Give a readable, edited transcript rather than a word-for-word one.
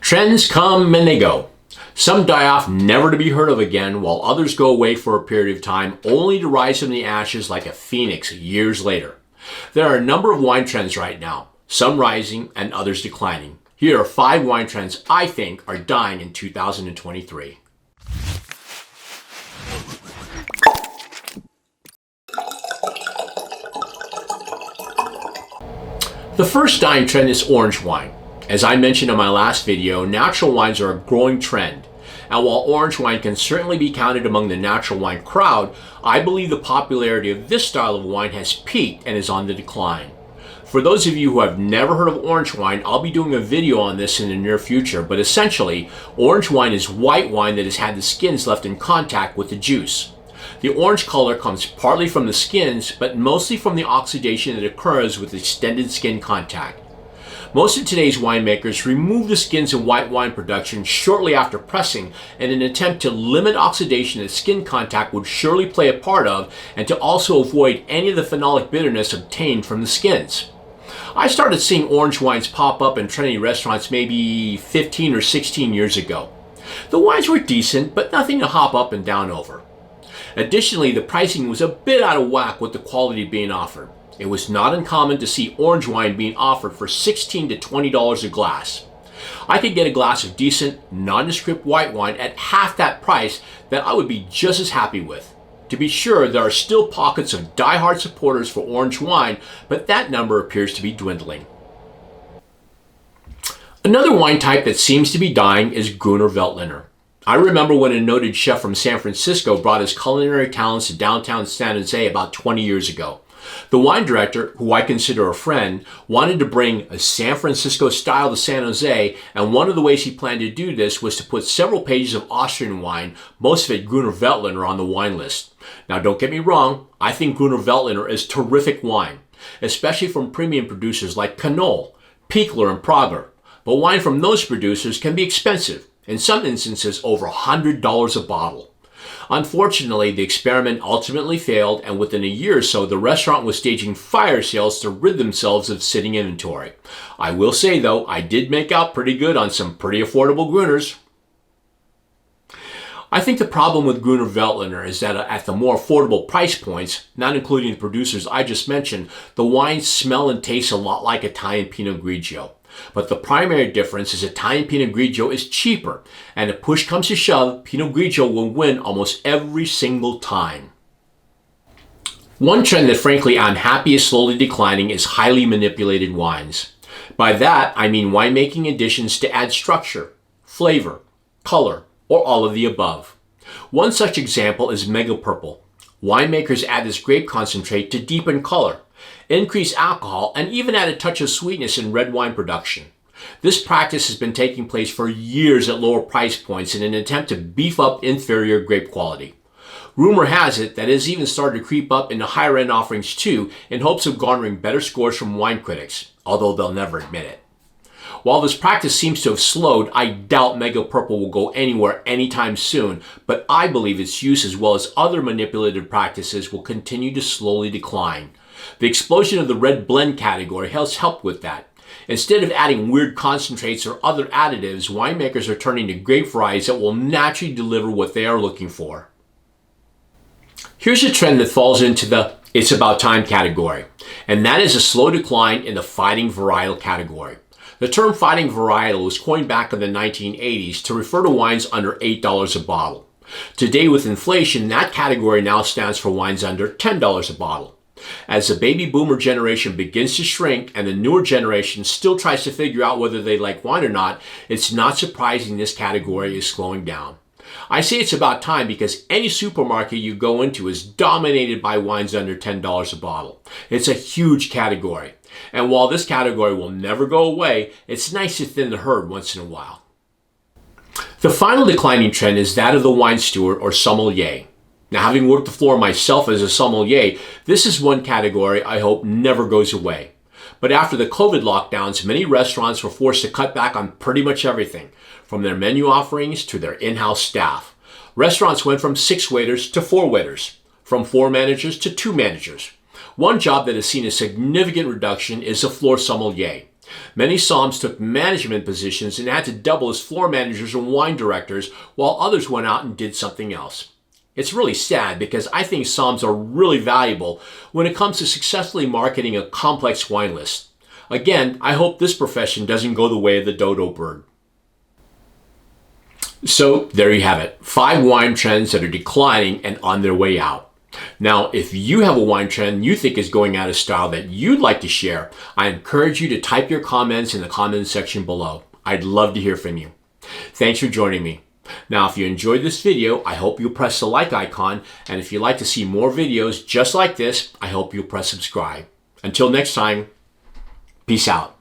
Trends come and they go. Some die off never to be heard of again, while others go away for a period of time only to rise from the ashes like a phoenix years later. There are a number of wine trends right now, some rising and others declining. Here are 5 wine trends I think are dying in 2023. The first dying trend is orange wine. As I mentioned in my last video, natural wines are a growing trend. And while orange wine can certainly be counted among the natural wine crowd, I believe the popularity of this style of wine has peaked and is on the decline. For those of you who have never heard of orange wine, I'll be doing a video on this in the near future, but essentially, orange wine is white wine that has had the skins left in contact with the juice. The orange color comes partly from the skins, but mostly from the oxidation that occurs with extended skin contact. Most of today's winemakers remove the skins in white wine production shortly after pressing in an attempt to limit oxidation that skin contact would surely play a part of, and to also avoid any of the phenolic bitterness obtained from the skins. I started seeing orange wines pop up in trendy restaurants maybe 15 or 16 years ago. The wines were decent, but nothing to hop up and down over. Additionally, the pricing was a bit out of whack with the quality being offered. It was not uncommon to see orange wine being offered for $16 to $20 a glass. I could get a glass of decent, nondescript white wine at half that price that I would be just as happy with. To be sure, there are still pockets of die-hard supporters for orange wine, but that number appears to be dwindling. Another wine type that seems to be dying is Gruner Veltliner. I remember when a noted chef from San Francisco brought his culinary talents to downtown San Jose about 20 years ago. The wine director, who I consider a friend, wanted to bring a San Francisco style to San Jose, and one of the ways he planned to do this was to put several pages of Austrian wine, most of it Gruner Veltliner, on the wine list. Now don't get me wrong, I think Gruner Veltliner is terrific wine, especially from premium producers like Knoll, Pichler, and Prager. But wine from those producers can be expensive, in some instances over $100 a bottle. Unfortunately, the experiment ultimately failed, and within a year or so, the restaurant was staging fire sales to rid themselves of sitting inventory. I will say, though, I did make out pretty good on some pretty affordable Gruners. I think the problem with Gruner Veltliner is that at the more affordable price points, not including the producers I just mentioned, the wines smell and taste a lot like Italian Pinot Grigio. But the primary difference is Italian Pinot Grigio is cheaper, and if push comes to shove, Pinot Grigio will win almost every single time. One trend that frankly I'm happy is slowly declining is highly manipulated wines. By that, I mean winemaking additions to add structure, flavor, color, or all of the above. One such example is Mega Purple. Winemakers add this grape concentrate to deepen color, increase alcohol, and even add a touch of sweetness in red wine production. This practice has been taking place for years at lower price points in an attempt to beef up inferior grape quality. Rumor has it that it has even started to creep up into higher end offerings too, in hopes of garnering better scores from wine critics, although they'll never admit it. While this practice seems to have slowed, I doubt Mega Purple will go anywhere anytime soon, but I believe its use as well as other manipulative practices will continue to slowly decline. The explosion of the red blend category has helped with that. Instead of adding weird concentrates or other additives, winemakers are turning to grape varieties that will naturally deliver what they are looking for. Here's a trend that falls into the "it's about time" category, and that is a slow decline in the fighting varietal category. The term fighting varietal was coined back in the 1980s to refer to wines under $8 a bottle. Today, with inflation, that category now stands for wines under $10 a bottle. As the baby boomer generation begins to shrink and the newer generation still tries to figure out whether they like wine or not, it's not surprising this category is slowing down. I say it's about time because any supermarket you go into is dominated by wines under $10 a bottle. It's a huge category. And while this category will never go away, it's nice to thin the herd once in a while. The final declining trend is that of the wine steward or sommelier. Now, having worked the floor myself as a sommelier, this is one category I hope never goes away. But after the COVID lockdowns, many restaurants were forced to cut back on pretty much everything, from their menu offerings to their in-house staff. Restaurants went from 6 waiters to 4 waiters, from 4 managers to 2 managers. One job that has seen a significant reduction is the floor sommelier. Many somms took management positions and had to double as floor managers and wine directors, while others went out and did something else. It's really sad because I think somms are really valuable when it comes to successfully marketing a complex wine list. Again, I hope this profession doesn't go the way of the dodo bird. So there you have it, 5 wine trends that are declining and on their way out. Now, if you have a wine trend you think is going out of style that you'd like to share, I encourage you to type your comments in the comments section below. I'd love to hear from you. Thanks for joining me. Now, if you enjoyed this video, I hope you'll press the like icon, and if you'd like to see more videos just like this, I hope you'll press subscribe. Until next time, peace out.